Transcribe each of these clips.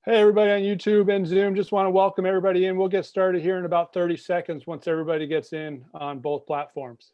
Hey, everybody on YouTube and Zoom. Just want to welcome everybody in. We'll get started here in about 30 seconds once everybody gets in on both platforms.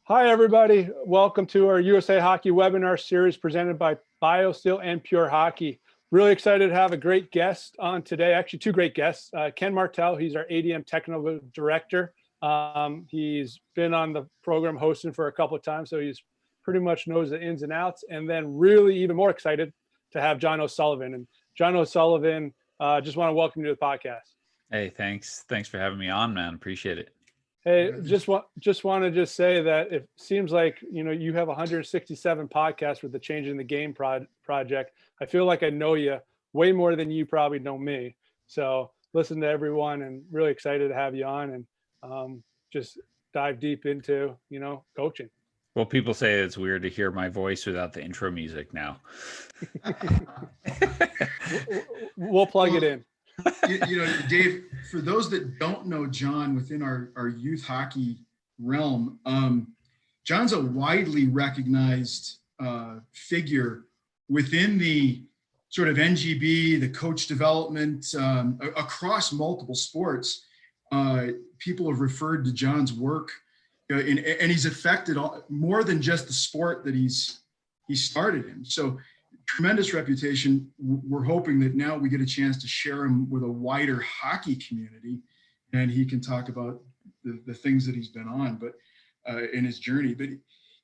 Hi, everybody. Welcome to our USA Hockey webinar series presented by BioSteel and Pure Hockey. Really excited to have a great guest on today. Actually, two great guests. Ken Martell, he's our ADM Technical Director. He's been on the program hosting for a couple of times, so he's pretty much knows the ins and outs. And then really even more excited to have John O'Sullivan. And John O'Sullivan, just want to welcome you to the podcast. Hey, thanks for having me on, man. Appreciate it. Hey, just want to say that it seems like, you have 167 podcasts with the Changing the Game project. I feel like I know you way more than you probably know me. So listen to everyone and really excited to have you on and just dive deep into, coaching. Well, people say it's weird to hear my voice without the intro music now. We'll plug it in. Dave, for those that don't know John within our youth hockey realm, John's a widely recognized figure within the sort of NGB, the coach development across multiple sports. People have referred to John's work, and he's affected more than just the sport that he started in. So tremendous reputation. We're hoping that now we get a chance to share him with a wider hockey community, and he can talk about the things that he's been on, but in his journey. But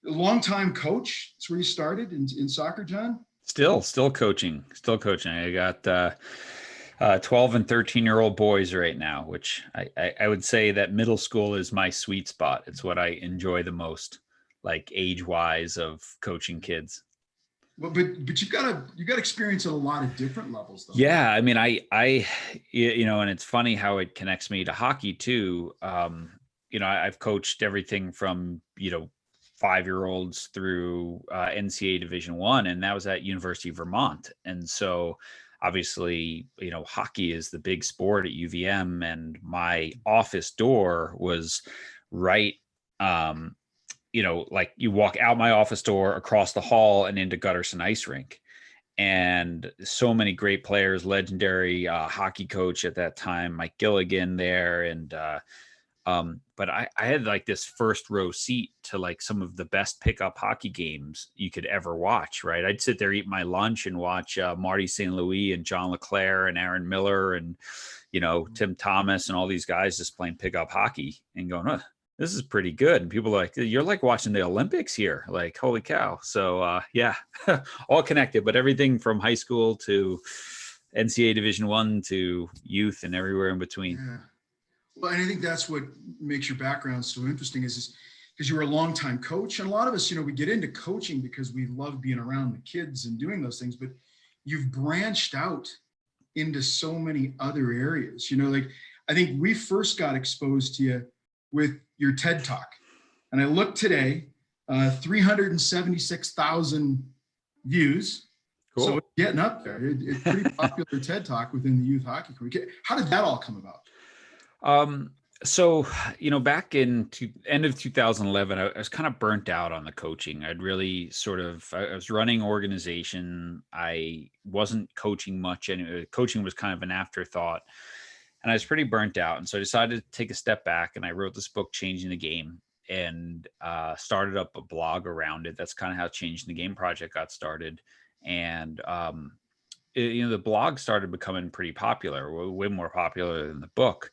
a longtime coach. That's where you started in soccer, John? Still coaching. I got 12 and 13-year-old boys right now, which I would say that middle school is my sweet spot. It's what I enjoy the most, like age-wise of coaching kids. Well, but you've got experience at a lot of different levels, though. Yeah, I mean, I and it's funny how it connects me to hockey too. I've coached everything from 5-year-olds through NCAA Division I, and that was at University of Vermont. And so, obviously, hockey is the big sport at UVM, and my office door was right. Like you walk out my office door, across the hall, and into Gutterson Ice Rink. And so many great players, legendary hockey coach at that time, Mike Gilligan there. And but I had like this first row seat to like some of the best pickup hockey games you could ever watch, right? I'd sit there, eat my lunch, and watch Marty St. Louis and John LeClaire and Aaron Miller and, Tim Thomas and all these guys just playing pickup hockey and going, this is pretty good. And people are like, you're like watching the Olympics here. Like, holy cow. So yeah, all connected, but everything from high school to NCAA Division I to youth and everywhere in between. Yeah. Well, and I think that's what makes your background so interesting is because you were a longtime coach. And a lot of us, we get into coaching because we love being around the kids and doing those things, but you've branched out into so many other areas. Like I think we first got exposed to you with your TED Talk. And I looked today, 376,000 views. Cool. So it's getting up there. It's pretty popular TED Talk within the youth hockey community. How did that all come about? So, back in end of 2011, I was kind of burnt out on the coaching. I'd really I was running organization. I wasn't coaching much. And coaching was kind of an afterthought. And I was pretty burnt out. And so I decided to take a step back, and I wrote this book, Changing the Game, and started up a blog around it. That's kind of how Changing the Game project got started. And, the blog started becoming pretty popular, way more popular than the book.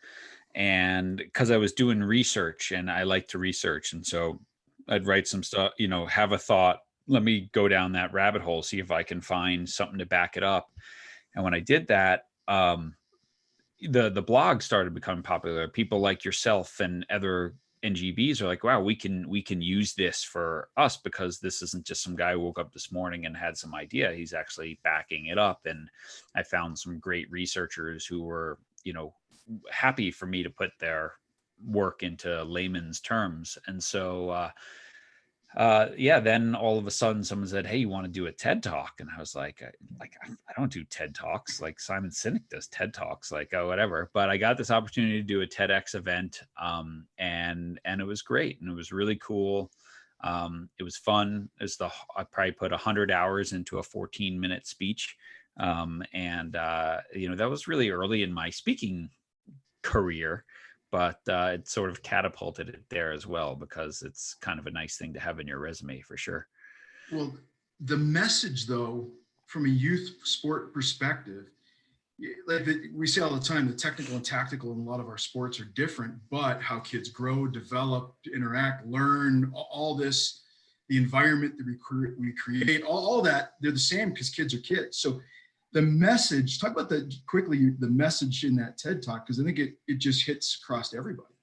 And because I was doing research, and I like to research. And so I'd write some stuff, have a thought, let me go down that rabbit hole, see if I can find something to back it up. And when I did that, the blog started becoming popular. People like yourself and other NGBs are like, wow, we can use this for us, because this isn't just some guy who woke up this morning and had some idea. He's actually backing it up. And I found some great researchers who were, happy for me to put their work into layman's terms. And so, yeah, then all of a sudden someone said, "Hey, you want to do a TED talk?" And I was like, I don't do TED talks. Like Simon Sinek does TED talks, like, oh, whatever. But I got this opportunity to do a TEDx event. And it was great. And it was really cool. It was fun. I probably put 100 hours into a 14-minute speech. That was really early in my speaking career, but it sort of catapulted it there as well, because it's kind of a nice thing to have in your resume for sure. Well, the message though, from a youth sport perspective, we say all the time, the technical and tactical in a lot of our sports are different, but how kids grow, develop, interact, learn, all this, the environment that we create, all that, they're the same because kids are kids. So the message, talk about the message in that TED talk, because I think it just hits across everybody.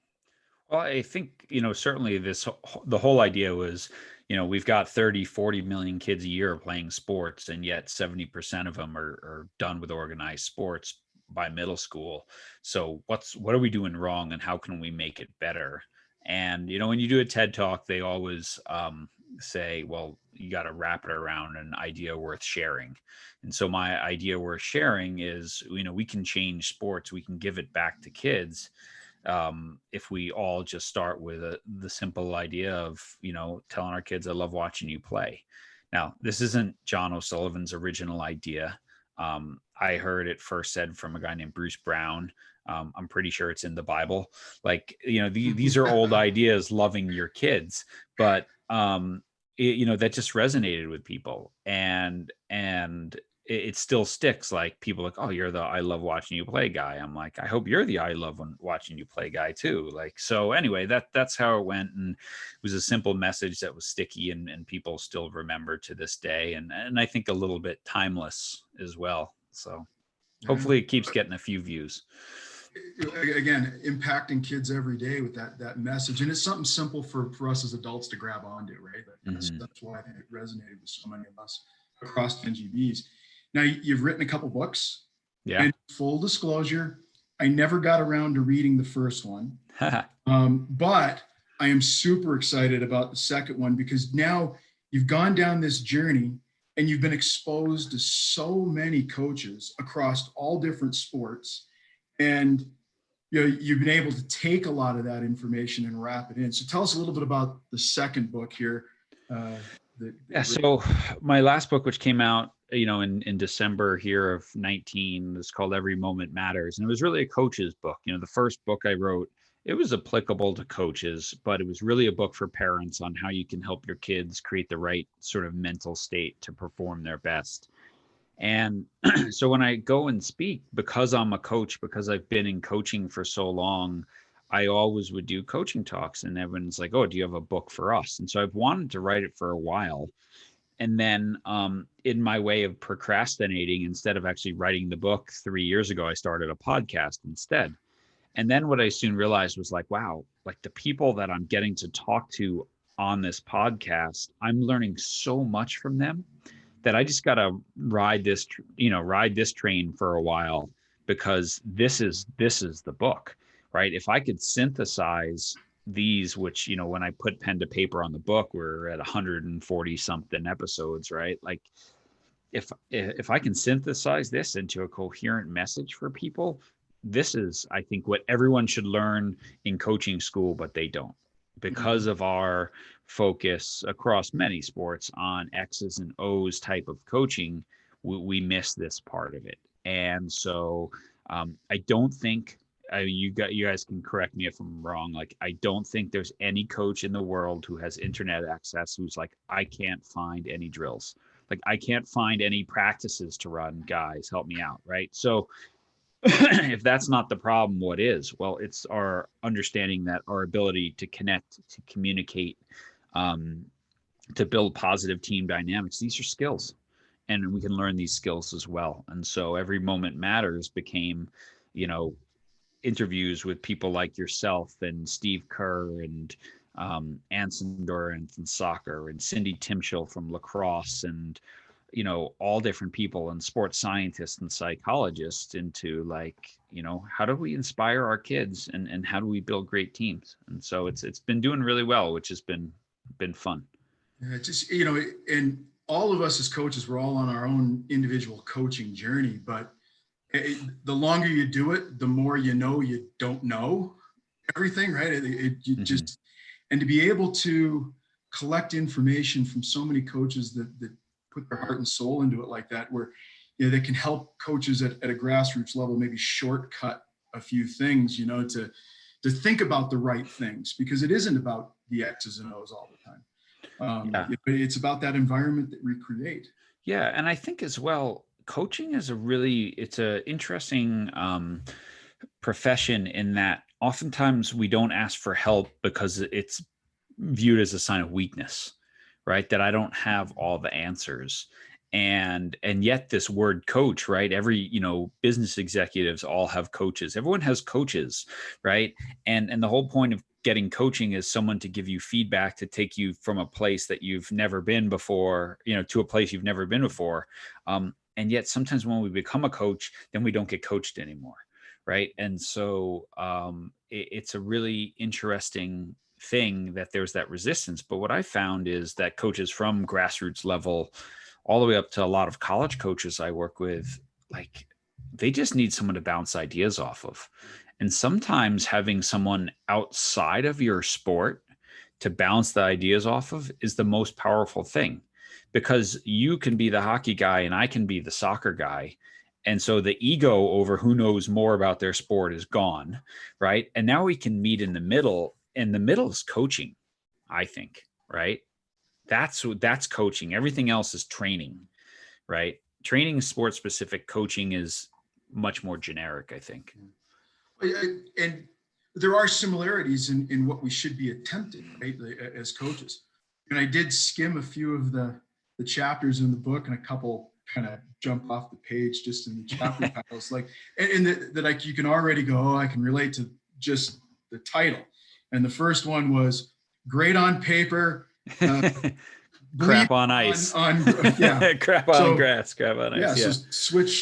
Well, I think, certainly the whole idea was, we've got 30, 40 million kids a year playing sports, and yet 70% of them are done with organized sports by middle school. So what are we doing wrong, and how can we make it better? And, when you do a TED talk, they always say, well, you got to wrap it around an idea worth sharing. And so my idea worth sharing is, we can change sports. We can give it back to kids. If we all just start with the simple idea of, telling our kids, I love watching you play. Now, this isn't John O'Sullivan's original idea. I heard it first said from a guy named Bruce Brown. I'm pretty sure it's in the Bible. Like, these are old ideas, loving your kids, but that just resonated with people, and it still sticks. Like, people like, oh, you're the I love watching you play guy. I'm like, I hope you're the I love watching you play guy too. Like, so anyway, that's how it went. And it was a simple message that was sticky and people still remember to this day. And I think a little bit timeless as well. So hopefully it keeps getting a few views. Again, impacting kids every day with that message. And it's something simple for us as adults to grab onto, right? That's why I think it resonated with so many of us across NGBs. Now, you've written a couple books. Yeah. And full disclosure, I never got around to reading the first one. But I am super excited about the second one, because now you've gone down this journey and you've been exposed to so many coaches across all different sports. And you've been able to take a lot of that information and wrap it in. So tell us a little bit about the second book here. So my last book, which came out, in December here of 19, is called Every Moment Matters. And it was really a coach's book. The first book I wrote, it was applicable to coaches, but it was really a book for parents on how you can help your kids create the right sort of mental state to perform their best. And so when I go and speak, because I'm a coach, because I've been in coaching for so long, I always would do coaching talks, and everyone's like, oh, do you have a book for us? And so I've wanted to write it for a while. And then in my way of procrastinating, instead of actually writing the book 3 years ago, I started a podcast instead. And then what I soon realized was like, wow, like the people that I'm getting to talk to on this podcast, I'm learning so much from them that I just got to ride this train for a while, because this is the book, right? If I could synthesize these, which, when I put pen to paper on the book, we're at 140 something episodes, right? Like if I can synthesize this into a coherent message for people, this is, I think, what everyone should learn in coaching school, but they don't, because of our focus across many sports on X's and O's type of coaching. We miss this part of it. And so I don't think, you guys can correct me if I'm wrong. Like, I don't think there's any coach in the world who has internet access who's like, I can't find any drills. Like, I can't find any practices to run, guys, help me out. Right. So if that's not the problem, what is? Well, it's our understanding that our ability to connect, to communicate, to build positive team dynamics, these are skills, and we can learn these skills as well. And so Every Moment Matters became, interviews with people like yourself and Steve Kerr and Anson Durant from soccer, and Cindy Timshel from lacrosse, and all different people and sports scientists and psychologists into like, how do we inspire our kids and how do we build great teams? And so it's been doing really well, which has been fun. Yeah, just, and all of us as coaches, we're all on our own individual coaching journey, but the longer you do it, the more you don't know everything, right? You just, and to be able to collect information from so many coaches that put their heart and soul into it like that, where they can help coaches at a grassroots level maybe shortcut a few things, to think about the right things, because it isn't about the X's and O's all the time. It's about that environment that we create. Yeah, and I think as well, coaching is it's a interesting profession in that oftentimes we don't ask for help because it's viewed as a sign of weakness, right? That I don't have all the answers. And yet this word coach, right? Every, business executives all have coaches. Everyone has coaches, right? And the whole point of getting coaching is someone to give you feedback, to take you from a place that you've never been before, to a place you've never been before. And yet sometimes when we become a coach, then we don't get coached anymore, right? And so it's a really interesting thing that there's that resistance. But what I found is that coaches from grassroots level all the way up to a lot of college coaches I work with, like, they just need someone to bounce ideas off of. And sometimes having someone outside of your sport to bounce the ideas off of is the most powerful thing, because you can be the hockey guy and I can be the soccer guy. And so the ego over who knows more about their sport is gone, right? And now we can meet in the middle, and the middle is coaching, I think, right? That's coaching. Everything else is training, right? Training is sport specific. Coaching is much more generic, I think. And there are similarities in what we should be attempting, right, as coaches. And I did skim a few of the chapters in the book, and a couple kind of jump off the page just in the chapter titles, like, and that like you can already go, oh, I can relate to just the title. And the first one was great on paper. Crap on ice. Crap on grass. Crap on ice. So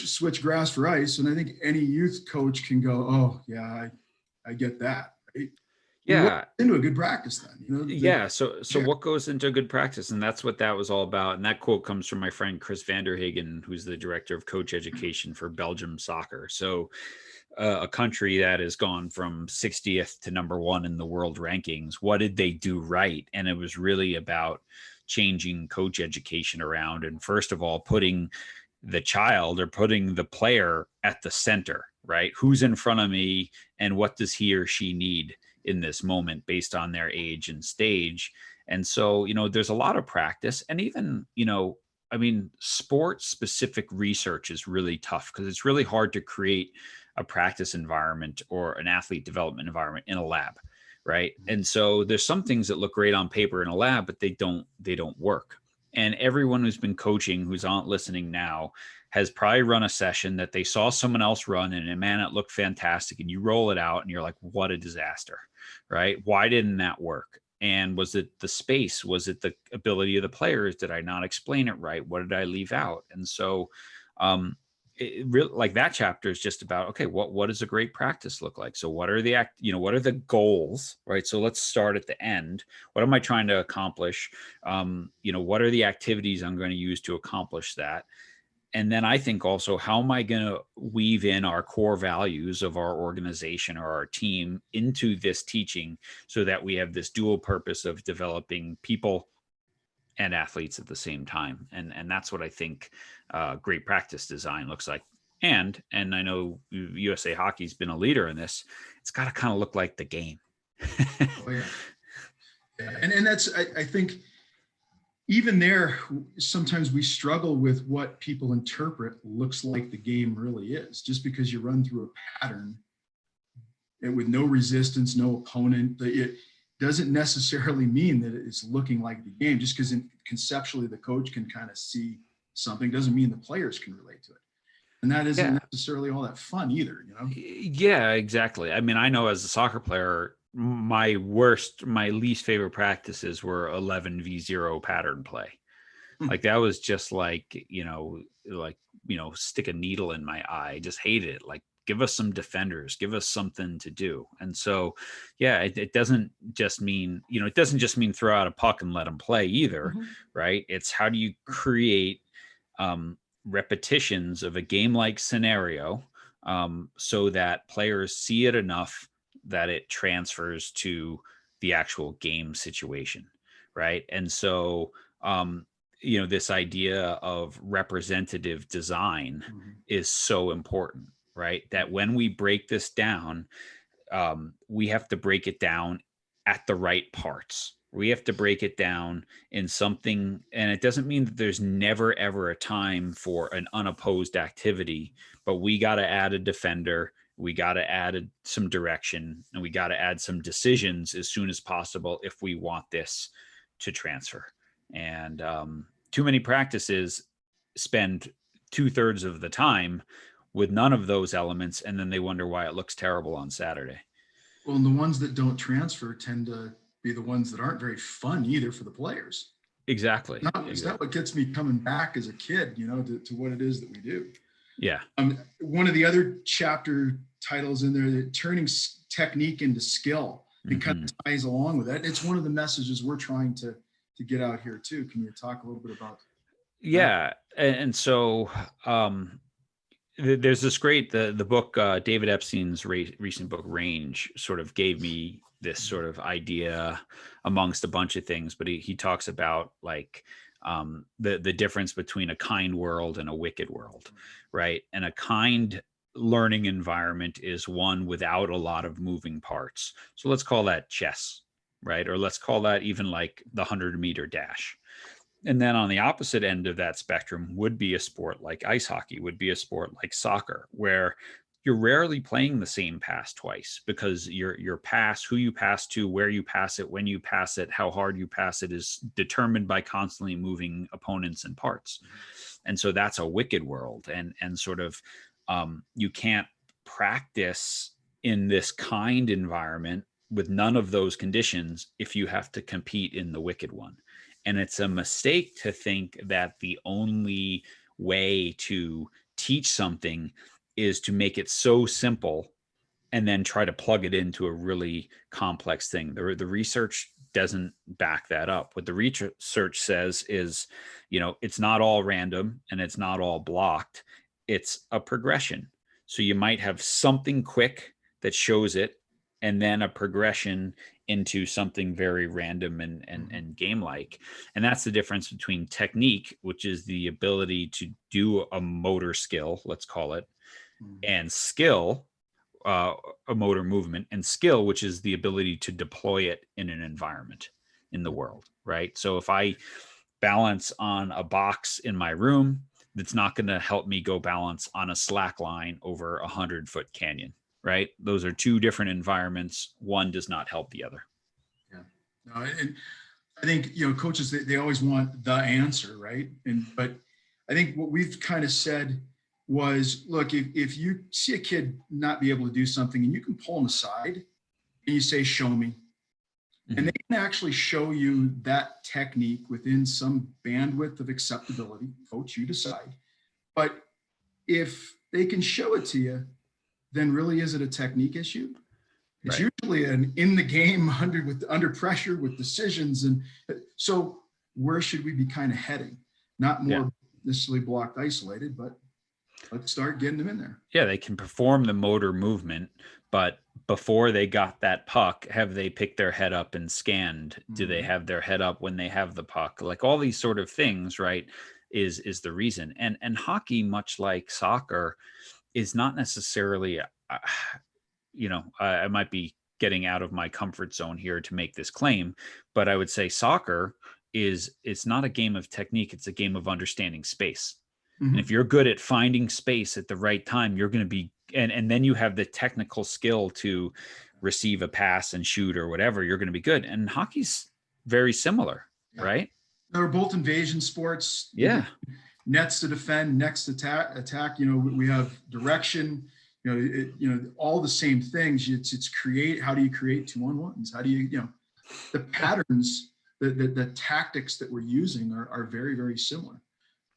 switch grass for ice. And I think any youth coach can go, oh yeah, I get that. Right? Yeah. Into a good practice then. So what goes into a good practice? And that's what that was all about. And that quote comes from my friend Chris Vanderhagen, who's the director of coach education for Belgium soccer. So a country that has gone from 60th to number 1 in the world rankings. What did they do right? And it was really about changing coach education around. And first of all, putting the child or putting the player at the center, right? Who's in front of me and what does he or she need in this moment based on their age and stage. And so, there's a lot of practice, and even, sport specific research is really tough because it's really hard to create a practice environment or an athlete development environment in a lab, right? And so there's some things that look great on paper in a lab, but they don't work. And everyone who's been coaching, who's on listening now, has probably run a session that they saw someone else run, and man, it looked fantastic. And you roll it out and you're like, what a disaster, right? Why didn't that work? And was it the space? Was it the ability of the players? Did I not explain it right? What did I leave out? And so, like that chapter is just about, okay, what does a great practice look like? So what are what are the goals, right? So let's start at the end. What am I trying to accomplish? What are the activities I'm going to use to accomplish that? And then I think also, how am I going to weave in our core values of our organization or our team into this teaching so that we have this dual purpose of developing people and athletes at the same time. And that's what I think great practice design looks like. And I know USA Hockey's been a leader in this. It's got to kind of look like the game. Oh, yeah. And that's, I think, even there, sometimes we struggle with what people interpret looks like the game really is. Just because you run through a pattern and with no resistance, no opponent, it doesn't necessarily mean that it's looking like the game. Just because conceptually the coach can kind of see something doesn't mean the players can relate to it. And that isn't necessarily all that fun either, Yeah, exactly. I mean, I know as a soccer player, my least favorite practices were 11v0 pattern play, Like that was just like, stick a needle in my eye. I just hated it. Like, give us some defenders, give us something to do. And so, yeah, it doesn't just mean, throw out a puck and let them play either. Right. It's how do you create repetitions of a game-like scenario so that players see it enough that it transfers to the actual game situation. Right. And so, this idea of representative design is so important, right? That when we break this down, we have to break it down at the right parts. We have to break it down in something, and it doesn't mean that there's never, ever a time for an unopposed activity, but we got to add a defender. We got to add some direction, and we got to add some decisions as soon as possible if we want this to transfer. And too many practices spend 2/3 of the time with none of those elements, and then they wonder why it looks terrible on Saturday. Well, and the ones that don't transfer tend to be the ones that aren't very fun either for the players. Exactly. It's not what gets me coming back as a kid, to what it is that we do. Yeah. One of the other chapter titles in there, turning technique into skill, it kind of ties along with that. It's one of the messages we're trying to get out here too. Can you talk a little bit about that? Yeah. And so there's this great, the book, David Epstein's recent book, Range, sort of gave me this sort of idea amongst a bunch of things, but he talks about like the difference between a kind world and a wicked world, right? And a kind learning environment is one without a lot of moving parts. So let's call that chess, right? Or let's call that even like the 100-meter dash. And then on the opposite end of that spectrum would be a sport like ice hockey, would be a sport like soccer, where you're rarely playing the same pass twice, because your pass, who you pass to, where you pass it, when you pass it, how hard you pass it is determined by constantly moving opponents and parts. And so that's a wicked world. And sort of you can't practice in this kind environment with none of those conditions if you have to compete in the wicked one. And it's a mistake to think that the only way to teach something is to make it so simple and then try to plug it into a really complex thing. The research doesn't back that up. What the research says is, it's not all random and it's not all blocked. It's a progression. So you might have something quick that shows it, and then a progression into something very random and game-like. And that's the difference between technique, which is the ability to do a motor skill, let's call it, and skill, a motor movement, and skill, which is the ability to deploy it in an environment in the world, right? So if I balance on a box in my room, that's not going to help me go balance on a slack line over a 100-foot canyon. Right? Those are two different environments. One does not help the other. Yeah. No, and I think, coaches, they always want the answer, right? But I think what we've kind of said was, look, if you see a kid not be able to do something and you can pull them aside and you say, show me, and they can actually show you that technique within some bandwidth of acceptability, coach, you decide. But if they can show it to you, then really is it a technique issue? It's usually an in the game under pressure with decisions. And so where should we be kind of heading? Not more necessarily blocked, isolated, but let's start getting them in there. Yeah, they can perform the motor movement, but before they got that puck, have they picked their head up and scanned? Do they have their head up when they have the puck? Like all these sort of things, right, is the reason. And hockey, much like soccer, is not necessarily, I might be getting out of my comfort zone here to make this claim, but I would say soccer it's not a game of technique. It's a game of understanding space. And if you're good at finding space at the right time, you're going to be, and then you have the technical skill to receive a pass and shoot or whatever, you're going to be good. And hockey's very similar, right? They're both invasion sports. Yeah. Nets to defend, next attack. We have direction. All the same things. It's create. How do you create 2-on-1s? How do you, the patterns the tactics that we're using are very, very similar.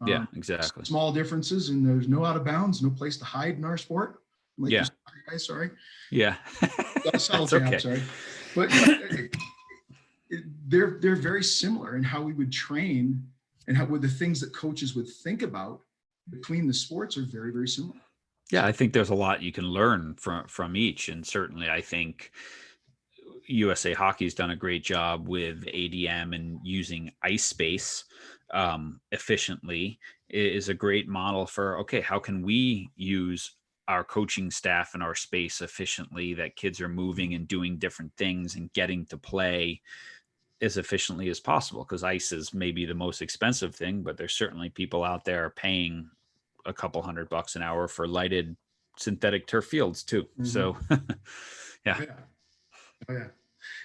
Yeah, exactly. Small differences, and there's no out of bounds, no place to hide in our sport. Like Yeah. guys, sorry. Yeah. Subtle That's jab, okay. sorry. But they're very similar in how we would train, and how the things that coaches would think about between the sports are very, very similar. Yeah, I think there's a lot you can learn from each, and certainly I think USA Hockey's done a great job with ADM and using ice space efficiently is a great model for, okay, how can we use our coaching staff and our space efficiently, that kids are moving and doing different things and getting to play as efficiently as possible, because ice is maybe the most expensive thing, but there's certainly people out there paying a couple $100 an hour for lighted synthetic turf fields too. Mm-hmm. So yeah. Oh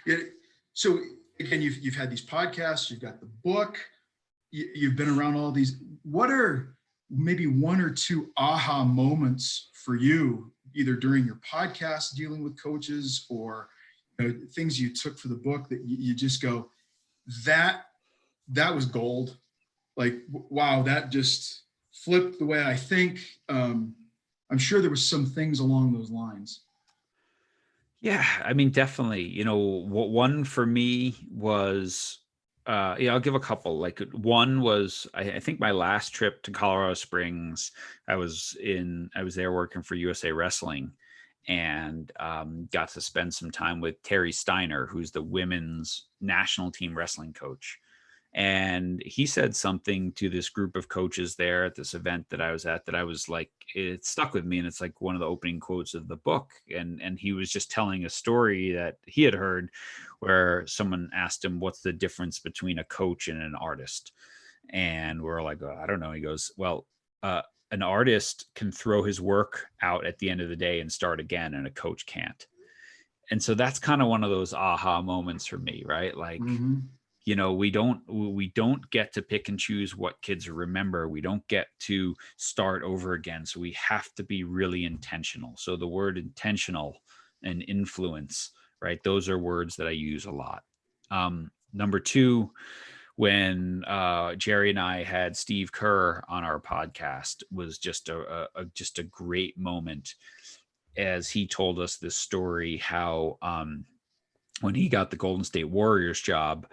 yeah. So again, you've had these podcasts, you've got the book, you've been around all these. What are maybe one or two aha moments for you, either during your podcast dealing with coaches, or things you took for the book that you just go, that was gold. Like, wow, that just flipped the way I think. I'm sure there was some things along those lines. Yeah, I mean, definitely. What one for me was, I'll give a couple. Like one was, I think my last trip to Colorado Springs, I was there working for USA Wrestling, and got to spend some time with Terry Steiner, who's the women's national team wrestling coach. And he said something to this group of coaches there at this event that I was at, that I was like, it stuck with me. And it's like one of the opening quotes of the book. And he was just telling a story that he had heard, where someone asked him, what's the difference between a coach and an artist? And we're like, oh, I don't know. He goes, well, an artist can throw his work out at the end of the day and start again, and a coach can't. And so that's kind of one of those aha moments for me, right? Like, Mm-hmm. we don't get to pick and choose what kids remember. We don't get to start over again. So we have to be really intentional. So the word intentional and influence, right? Those are words that I use a lot. Number two, when Jerry and I had Steve Kerr on our podcast, was just a great moment, as he told us this story, how when he got the Golden State Warriors job,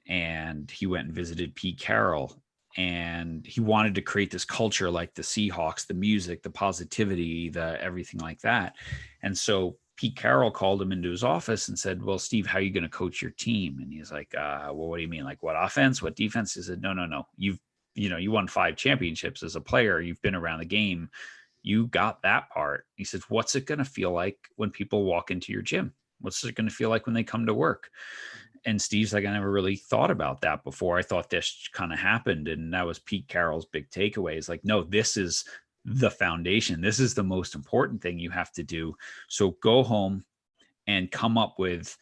and he went and visited Pete Carroll, and he wanted to create this culture like the Seahawks, the music, the positivity, the everything like that. And so Pete Carroll called him into his office and said, well, Steve, how are you going to coach your team? And he's like, well, what do you mean? Like, what offense, what defense? He said, no. You won 5 championships as a player. You've been around the game. You got that part. He says, what's it going to feel like when people walk into your gym? What's it going to feel like when they come to work? And Steve's like, I never really thought about that before. I thought this kind of happened. And that was Pete Carroll's big takeaway, is like, no, this is the foundation. This is the most important thing you have to do. So go home and come up with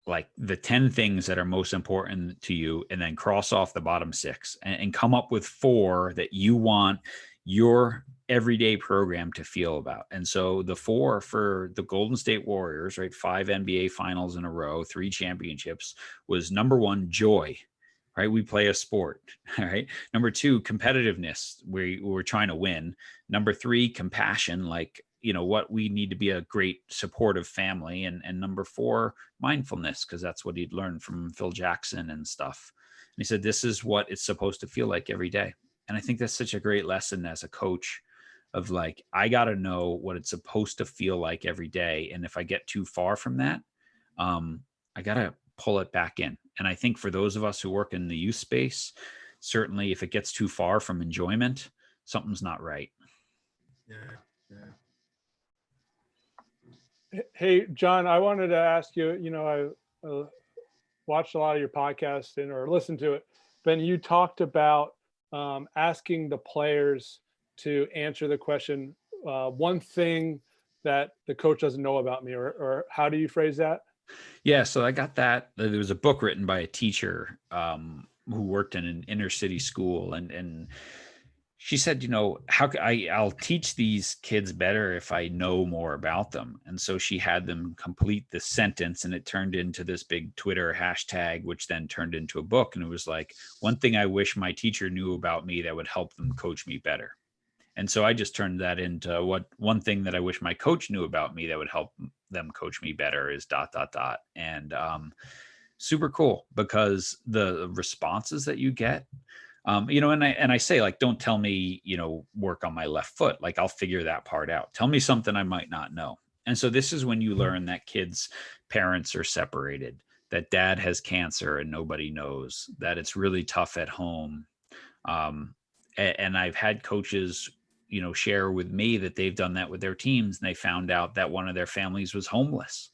like the 10 things that are most important to you, and then cross off the bottom 6 and come up with 4 that you want your everyday program to feel about. And so the 4 for the Golden State Warriors, right? 5 NBA finals in a row, 3 championships, was number 1, joy, right? We play a sport. All right. Number 2, competitiveness. We're trying to win. Number 3, compassion, like, what we need to be a great supportive family. And number 4, mindfulness, because that's what he'd learned from Phil Jackson and stuff. And he said, this is what it's supposed to feel like every day. And I think that's such a great lesson as a coach, of like, I got to know what it's supposed to feel like every day. And if I get too far from that, I got to pull it back in. And I think for those of us who work in the youth space, certainly if it gets too far from enjoyment, something's not right. Yeah. Hey, John, I wanted to ask you, I watched a lot of your podcasts or listened to it, but you talked about asking the players to answer the question, one thing that the coach doesn't know about me, or how do you phrase that? Yeah, so I got that. There was a book written by a teacher who worked in an inner city school, and she said, how can I'll teach these kids better if I know more about them. And so she had them complete the sentence, and it turned into this big Twitter hashtag, which then turned into a book. And it was like, one thing I wish my teacher knew about me that would help them coach me better. And so I just turned that into one thing that I wish my coach knew about me that would help them coach me better is ... And super cool, because the responses that you get, and I say, like, don't tell me, work on my left foot. Like, I'll figure that part out. Tell me something I might not know. And so this is when you learn that kids' parents are separated, that dad has cancer and nobody knows, that it's really tough at home. And I've had coaches, share with me that they've done that with their teams, and they found out that one of their families was homeless,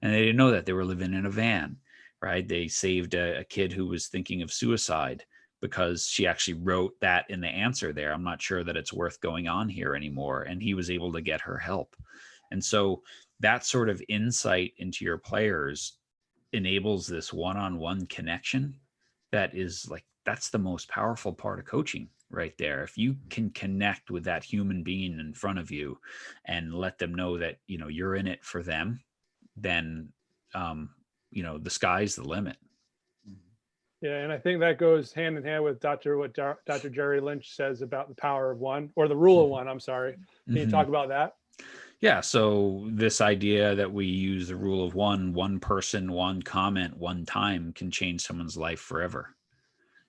and they didn't know that. They were living in a van, right? They saved a kid who was thinking of suicide because she actually wrote that in the answer there. I'm not sure that it's worth going on here anymore. And he was able to get her help. And so that sort of insight into your players enables this one-on-one connection that is like, that's the most powerful part of coaching right there. If you can connect with that human being in front of you and let them know that, you're in it for them, then, the sky's the limit. Yeah, and I think that goes hand in hand with what Dr. Jerry Lynch says about the power of one, or the rule of one. I'm sorry. Can you talk about that? Yeah. So this idea that we use the rule of one person, one comment, one time can change someone's life forever.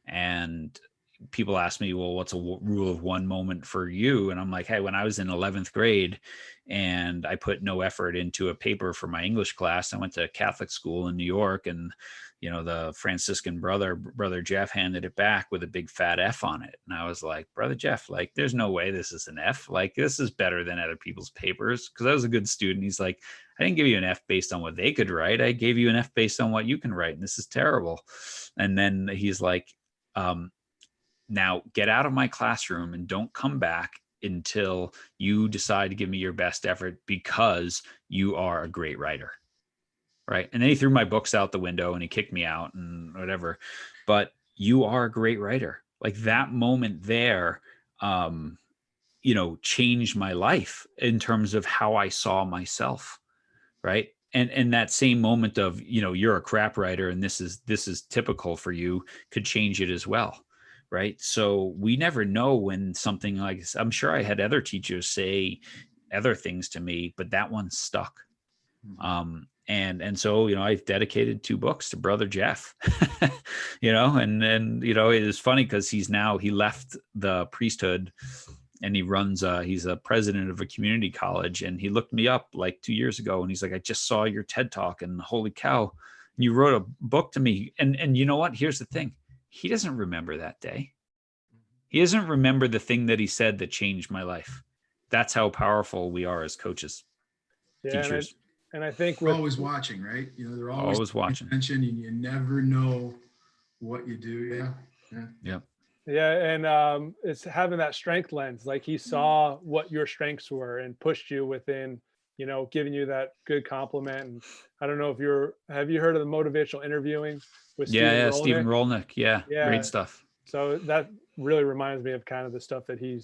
And people ask me, well, what's a rule of one moment for you? And I'm like, hey, when I was in 11th grade and I put no effort into a paper for my English class, I went to a Catholic school in New York, and the Franciscan brother Jeff handed it back with a big fat F on it. And I was like, brother Jeff, like, there's no way this is an F. Like, this is better than other people's papers. Cause I was a good student. He's like, I didn't give you an F based on what they could write. I gave you an F based on what you can write. And this is terrible. And then he's like, now get out of my classroom and don't come back until you decide to give me your best effort, because you are a great writer. Right. And then he threw my books out the window and he kicked me out and whatever, but you are a great writer. Like, that moment there, changed my life in terms of how I saw myself. Right. And that same moment of, you're a crap writer and this is typical for you, could change it as well. Right. So we never know when something like this. I'm sure I had other teachers say other things to me, but that one stuck. And so, I've dedicated 2 books to brother Jeff, and it is funny because he left the priesthood and he runs, he's a president of a community college, and he looked me up like 2 years ago and he's like, I just saw your TED talk and holy cow, you wrote a book to me. And you know what? Here's the thing. He doesn't remember that day. He doesn't remember the thing that he said that changed my life. That's how powerful we are as coaches, teachers. And I think we're always watching, right? They're always watching. Attention, and you never know what you do. Yeah. And it's having that strength lens. Like, he saw what your strengths were and pushed you within, giving you that good compliment. And I don't know if have you heard of the motivational interviewing with Stephen Rolnick? Yeah. Great stuff. So that really reminds me of kind of the stuff that he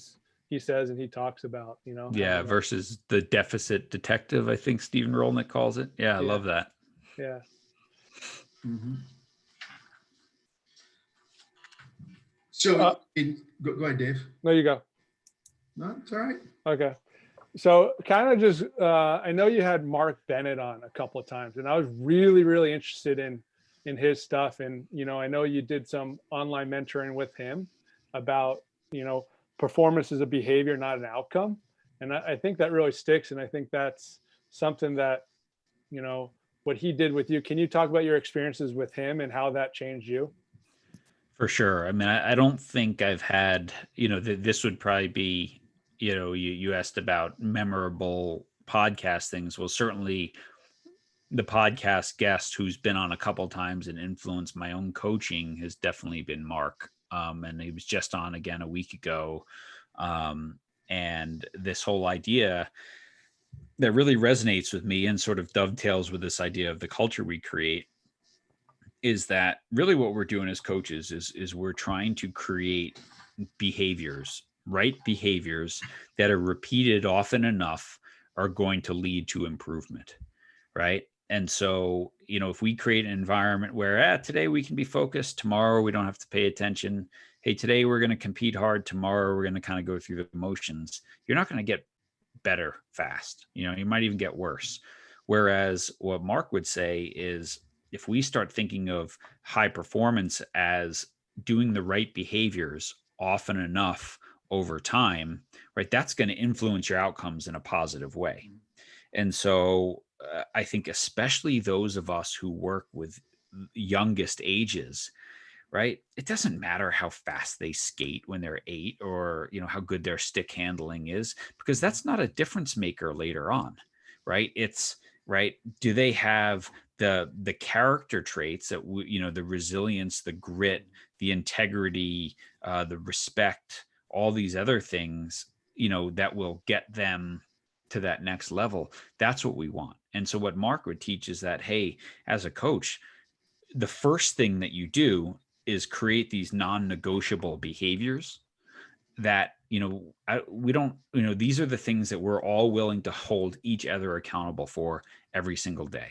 says and he talks about, Yeah, versus the deficit detective, I think Stephen Rolnick calls it. Yeah, I love that. Yeah. Mm-hmm. So go ahead, Dave. No, you go. No, it's all right. Okay. So kind of just, I know you had Mark Bennett on a couple of times, and I was really, really interested in his stuff. And, I know you did some online mentoring with him about, performance is a behavior, not an outcome. And I think that really sticks. And I think that's something that, what he did with you. Can you talk about your experiences with him and how that changed you? For sure. I mean, I don't think I've had, this would probably be, you asked about memorable podcast things. Well, certainly the podcast guest who's been on a couple of times and influenced my own coaching has definitely been Mark. And he was just on again a week ago. And this whole idea that really resonates with me and sort of dovetails with this idea of the culture we create is that really what we're doing as coaches is we're trying to create behaviors right behaviors that are repeated often enough are going to lead to improvement, right? And so, if we create an environment where today we can be focused, tomorrow we don't have to pay attention. Hey, today we're going to compete hard, tomorrow we're going to kind of go through the motions. You're not going to get better fast. You might even get worse. Whereas what Mark would say is, if we start thinking of high performance as doing the right behaviors often enough over time, right, that's going to influence your outcomes in a positive way. And so I think especially those of us who work with youngest ages, right? It doesn't matter how fast they skate when they're 8, or, how good their stick handling is, because that's not a difference maker later on, right? It's right. Do they have the character traits that, the resilience, the grit, the integrity, the respect, all these other things, that will get them to that next level? That's what we want. And so what Mark would teach is that, hey, as a coach, the first thing that you do is create these non-negotiable behaviors that, we don't, these are the things that we're all willing to hold each other accountable for every single day.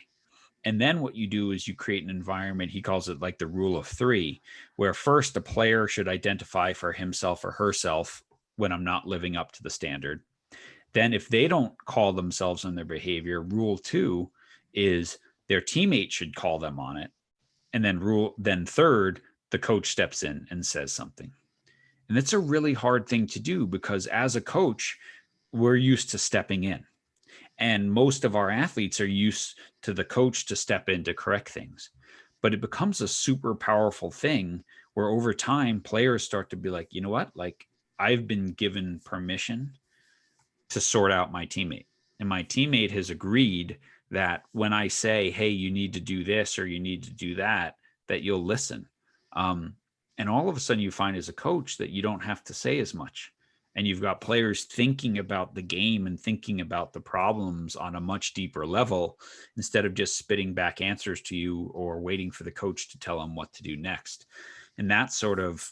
And then what you do is you create an environment, he calls it like the rule of 3, where first the player should identify for himself or herself when I'm not living up to the standard. Then if they don't call themselves on their behavior, rule 2 is their teammate should call them on it. And then third, the coach steps in and says something. And it's a really hard thing to do, because as a coach, we're used to stepping in. And most of our athletes are used to the coach to step in to correct things. But it becomes a super powerful thing where over time, players start to be like, you know what? Like, I've been given permission to sort out my teammate. And my teammate has agreed that when I say, hey, you need to do this or you need to do that, that you'll listen. And all of a sudden you find as a coach that you don't have to say as much. And you've got players thinking about the game and thinking about the problems on a much deeper level, instead of just spitting back answers to you or waiting for the coach to tell them what to do next. And that sort of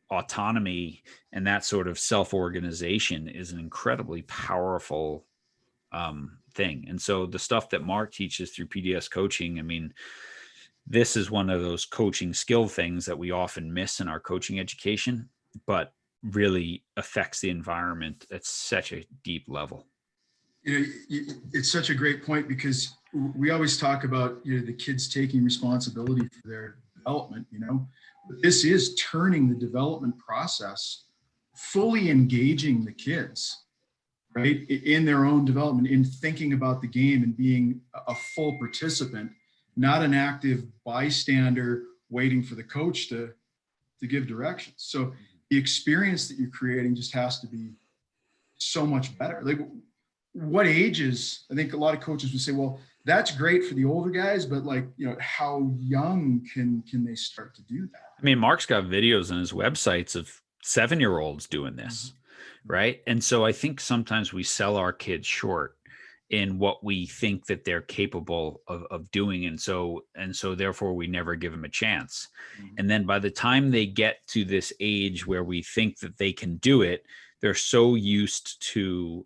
autonomy and that sort of self-organization is an incredibly powerful thing. And so the stuff that Mark teaches through PDS coaching, I mean, this is one of those coaching skill things that we often miss in our coaching education, but really affects the environment at such a deep level. It's such a great point, because we always talk about, the kids taking responsibility for their development, but this is turning the development process, fully engaging the kids, right, in their own development, in thinking about the game and being a full participant, not an active bystander waiting for the coach to give directions. So the experience that you're creating just has to be so much better. Like, what ages? I think a lot of coaches would say, well, that's great for the older guys, but how young can they start to do that? I mean, Mark's got videos on his websites of 7-year-olds doing this, right? And so I think sometimes we sell our kids short in what we think that they're capable of doing. And so therefore we never give them a chance. And then by the time they get to this age where we think that they can do it, they're so used to,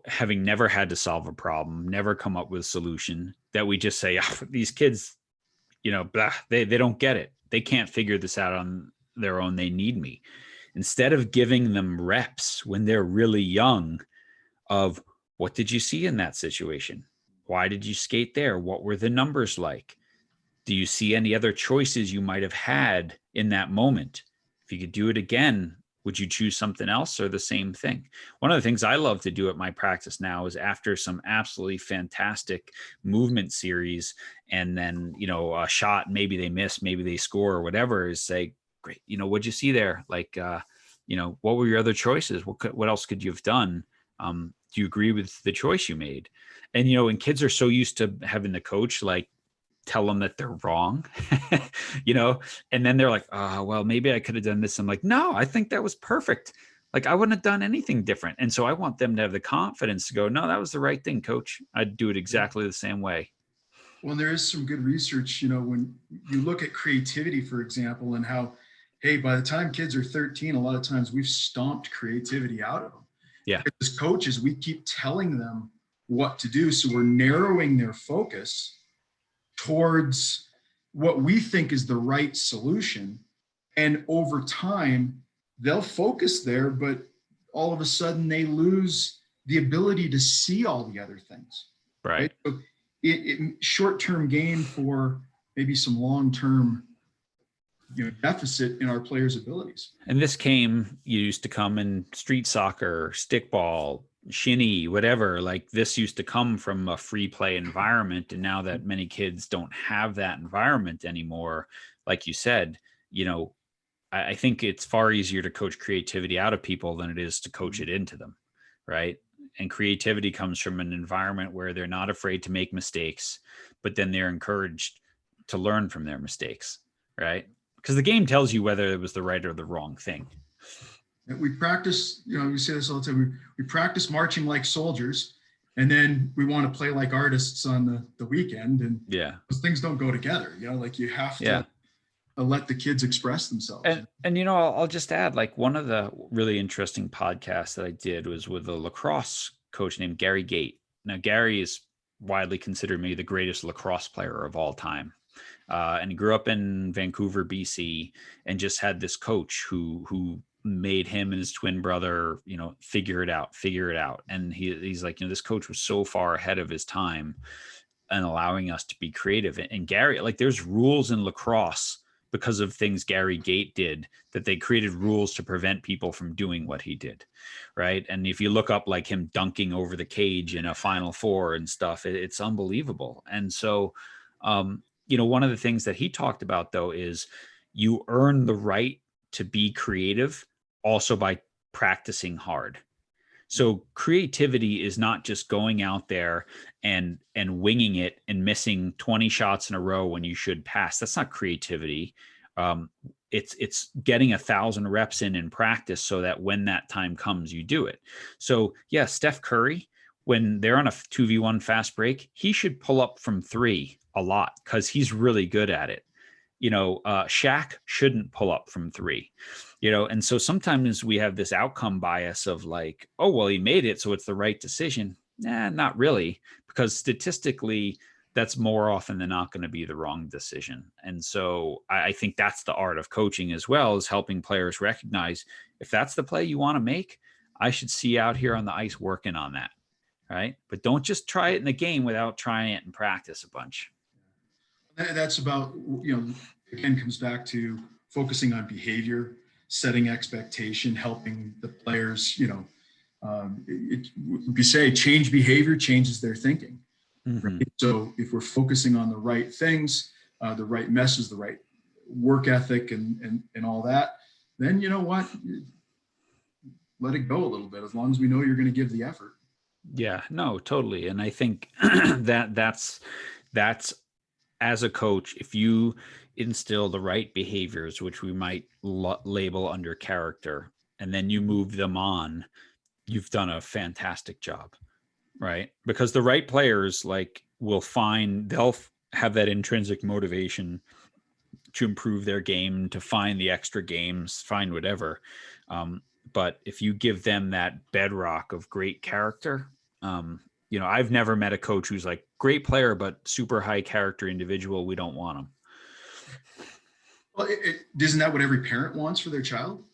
having never had to solve a problem, never come up with a solution, that we just say, these kids, blah, they don't get it. They can't figure this out on their own. They need me. Instead of giving them reps when they're really young of, what did you see in that situation? Why did you skate there? What were the numbers like? Do you see any other choices you might have had in that moment? If you could do it again, would you choose something else or the same thing? One of the things I love to do at my practice now is, after some absolutely fantastic movement series, and then, a shot, maybe they miss, maybe they score or whatever, is say, great, what'd you see there? Like, what were your other choices? What else could you have done? Do you agree with the choice you made? And, and kids are so used to having the coach tell them that they're wrong, and then they're like, well, maybe I could have done this. I'm like, no, I think that was perfect. Like, I wouldn't have done anything different. And so I want them to have the confidence to go, no, that was the right thing, coach. I'd do it exactly the same way. Well, there is some good research, when you look at creativity, for example, and how hey, by the time kids are 13, a lot of times we've stomped creativity out of them. Yeah. As coaches, we keep telling them what to do. So we're narrowing their focus towards what we think is the right solution. And over time, they'll focus there, but all of a sudden they lose the ability to see all the other things. Right. So short-term gain for maybe some long-term deficit in our players' abilities. And this used to come in street soccer, stickball, shinny, whatever. Like this used to come from a free play environment. And now that many kids don't have that environment anymore, like you said, I think it's far easier to coach creativity out of people than it is to coach it into them. Right. And creativity comes from an environment where they're not afraid to make mistakes, but then they're encouraged to learn from their mistakes. Right. Because the game tells you whether it was the right or the wrong thing. We practice, we say this all the time, we practice marching like soldiers, and then we want to play like artists on the weekend. And those things don't go together. Like you have to let the kids express themselves. And I'll just add, like, one of the really interesting podcasts that I did was with a lacrosse coach named Gary Gate. Now, Gary is widely considered maybe the greatest lacrosse player of all time. And he grew up in Vancouver, BC, and just had this coach who made him and his twin brother, figure it out. And he's like, this coach was so far ahead of his time and allowing us to be creative. And Gary, like, there's rules in lacrosse because of things Gary Gate did, that they created rules to prevent people from doing what he did. Right. And if you look up like him dunking over the cage in a Final Four and stuff, it's unbelievable. And so, one of the things that he talked about, though, is you earn the right to be creative also by practicing hard. So creativity is not just going out there and winging it and missing 20 shots in a row when you should pass. That's not creativity. It's getting 1,000 reps in practice so that when that time comes, you do it. So yeah, Steph Curry, when they're on a 2v1 fast break, he should pull up from 3 a lot because he's really good at it. Shaq shouldn't pull up from 3, and so sometimes we have this outcome bias of like, oh, well, he made it, so it's the right decision. Nah, not really, because statistically, that's more often than not going to be the wrong decision. And so I think that's the art of coaching as well, is helping players recognize if that's the play you want to make, I should see you out here on the ice working on that. Right. But don't just try it in the game without trying it in practice a bunch. That's about, again, comes back to focusing on behavior, setting expectation, helping the players, we say change behavior changes their thinking. Mm-hmm. Right? So if we're focusing on the right things, the right message, the right work ethic and all that, then you know what? Let it go a little bit, as long as we know you're going to give the effort. Yeah, no, totally. And I think that's as a coach, if you instill the right behaviors, which we might label under character, and then you move them on, you've done a fantastic job, right? Because the right players they'll have that intrinsic motivation to improve their game, to find the extra games, find whatever. But if you give them that bedrock of great character, I've never met a coach who's like, great player, but super high character individual, we don't want him. Well, isn't that what every parent wants for their child?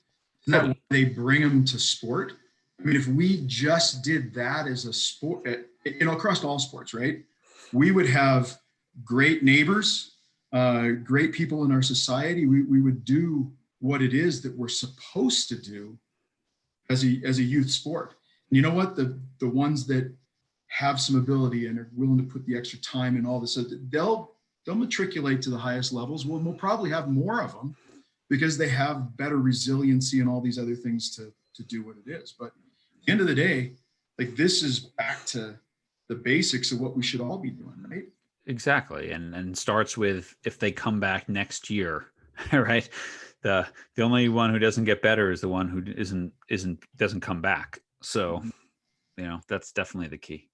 Isn't that why they bring them to sport? I mean, if we just did that as a sport, across all sports, right? We would have great neighbors, great people in our society. We would do what it is that we're supposed to do as a youth sport. And you know what? The ones that have some ability and are willing to put the extra time and all this, they'll matriculate to the highest levels. We'll probably have more of them because they have better resiliency and all these other things to do what it is. But at the end of the day, like, this is back to the basics of what we should all be doing, right? Exactly. And starts with, if they come back next year, right? The only one who doesn't get better is the one who doesn't come back. So, that's definitely the key.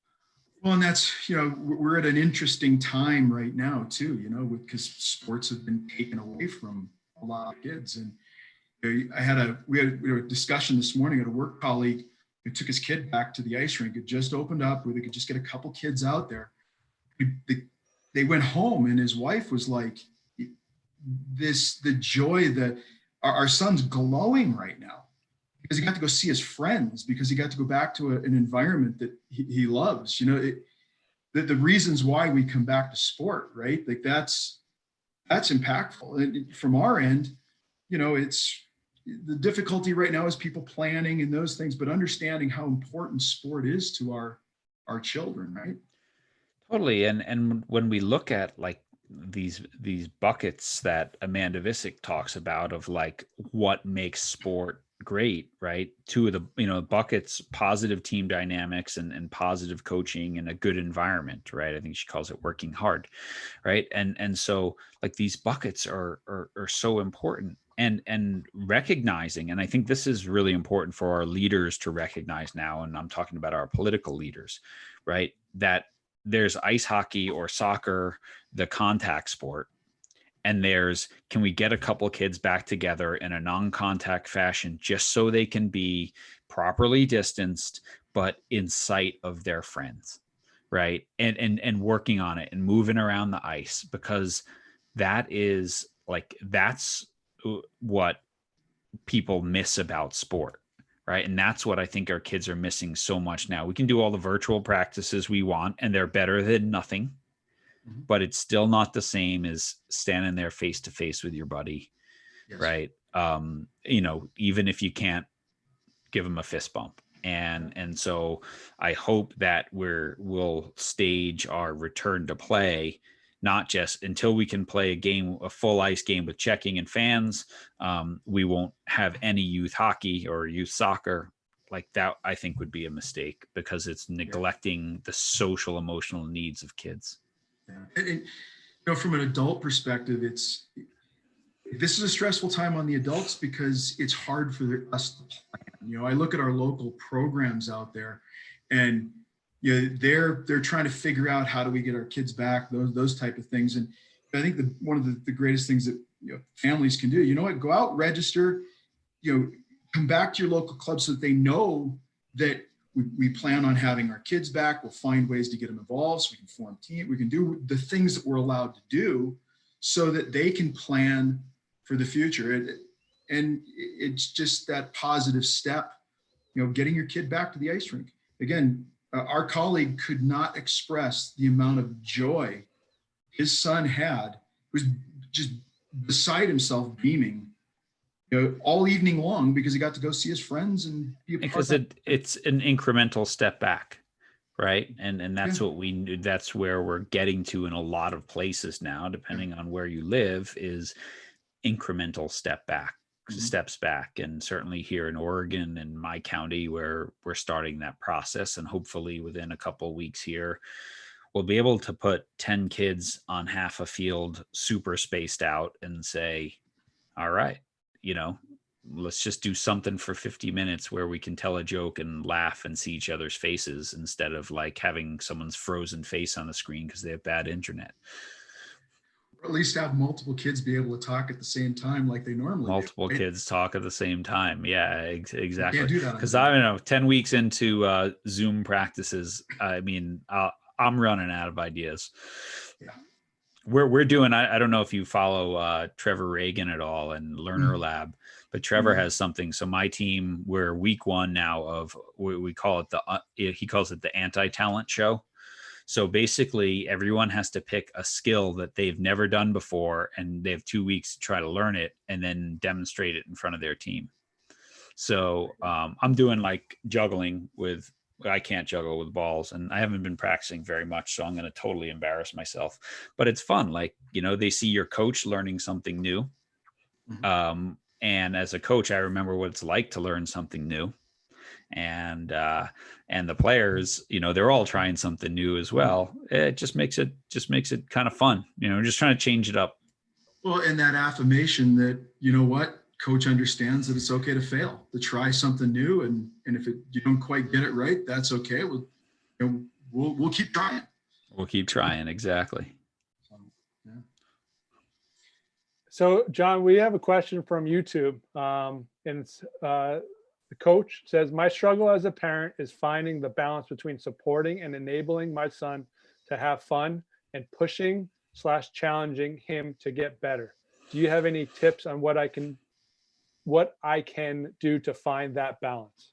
Well, and that's, we're at an interesting time right now too, because sports have been taken away from a lot of kids. And, we had a discussion this morning at a work colleague who took his kid back to the ice rink. It just opened up where they could just get a couple kids out there. They went home and his wife was like, the joy that our son's glowing right now because he got to go see his friends, because he got to go back to an environment that he loves. The reasons why we come back to sport, right? Like that's impactful. And from our end, it's the difficulty right now is people planning and those things, but understanding how important sport is to our children, right? Totally. And when we look at like these buckets that Amanda Visick talks about of like what makes sport great, right? Two of the, buckets, positive team dynamics and positive coaching and a good environment, right? I think she calls it working hard, right? And so like these buckets are so important. And recognizing, and I think this is really important for our leaders to recognize now, and I'm talking about our political leaders, right? That there's ice hockey or soccer, the contact sport, and there's, can we get a couple kids back together in a non-contact fashion just so they can be properly distanced, but in sight of their friends, right? And working on it and moving around the ice, because that's what people miss about sport, right? And that's what I think our kids are missing so much now. We can do all the virtual practices we want, and they're better than nothing, but it's still not the same as standing there face to face with your buddy, yes. Right? Even if you can't give them a fist bump. And so I hope that we'll stage our return to play, not just until we can play a full ice game with checking and fans. We won't have any youth hockey or youth soccer like that. I think would be a mistake because it's neglecting the social emotional needs of kids. Yeah. And from an adult perspective, this is a stressful time on the adults because it's hard for us to plan. I look at our local programs out there, and they're trying to figure out how do we get our kids back, those type of things. And I think one of the greatest things that families can do, go out, register, come back to your local club so that they know that we plan on having our kids back. We'll find ways to get them involved so we can form team. We can do the things that we're allowed to do so that they can plan for the future. And it's just that positive step, getting your kid back to the ice rink. Again, our colleague could not express the amount of joy his son had. He was just beside himself, beaming, all evening long because he got to go see his friends and be a part because it's an incremental step back, right? And that's what we knew. That's where we're getting to in a lot of places now, depending on where you live, is incremental steps back. And certainly here in Oregon and my county, where we're starting that process, and hopefully within a couple of weeks here, we'll be able to put 10 kids on half a field, super spaced out, and say, all right, let's just do something for 50 minutes where we can tell a joke and laugh and see each other's faces instead of like having someone's frozen face on the screen because they have bad internet. Or at least have multiple kids be able to talk at the same time like they normally multiple do. Kids talk at the same time. Yeah, exactly. You can't do that. Because I don't know, 10 weeks into Zoom practices, I mean, I'm running out of ideas. Yeah. We're doing, I don't know if you follow Trevor Reagan at all and Learner Lab, but Trevor has something. So my team, we're week one now of, we call it he calls it the anti-talent show. So basically everyone has to pick a skill that they've never done before, and they have 2 weeks to try to learn it and then demonstrate it in front of their team. So I'm doing like juggling with, I can't juggle with balls, and I haven't been practicing very much, so I'm going to totally embarrass myself, but it's fun. Like, they see your coach learning something new. And as a coach, I remember what it's like to learn something new. And the players, they're all trying something new as well. It just makes it kind of fun, just trying to change it up. Well, and that affirmation that, what, coach understands that it's okay to fail, to try something new. And if you don't quite get it right, that's okay. We'll keep trying. We'll keep trying. Exactly. So, John, we have a question from YouTube, and it's the coach says, "My struggle as a parent is finding the balance between supporting and enabling my son to have fun and pushing/challenging him to get better. Do you have any tips on what I can do to find that balance?"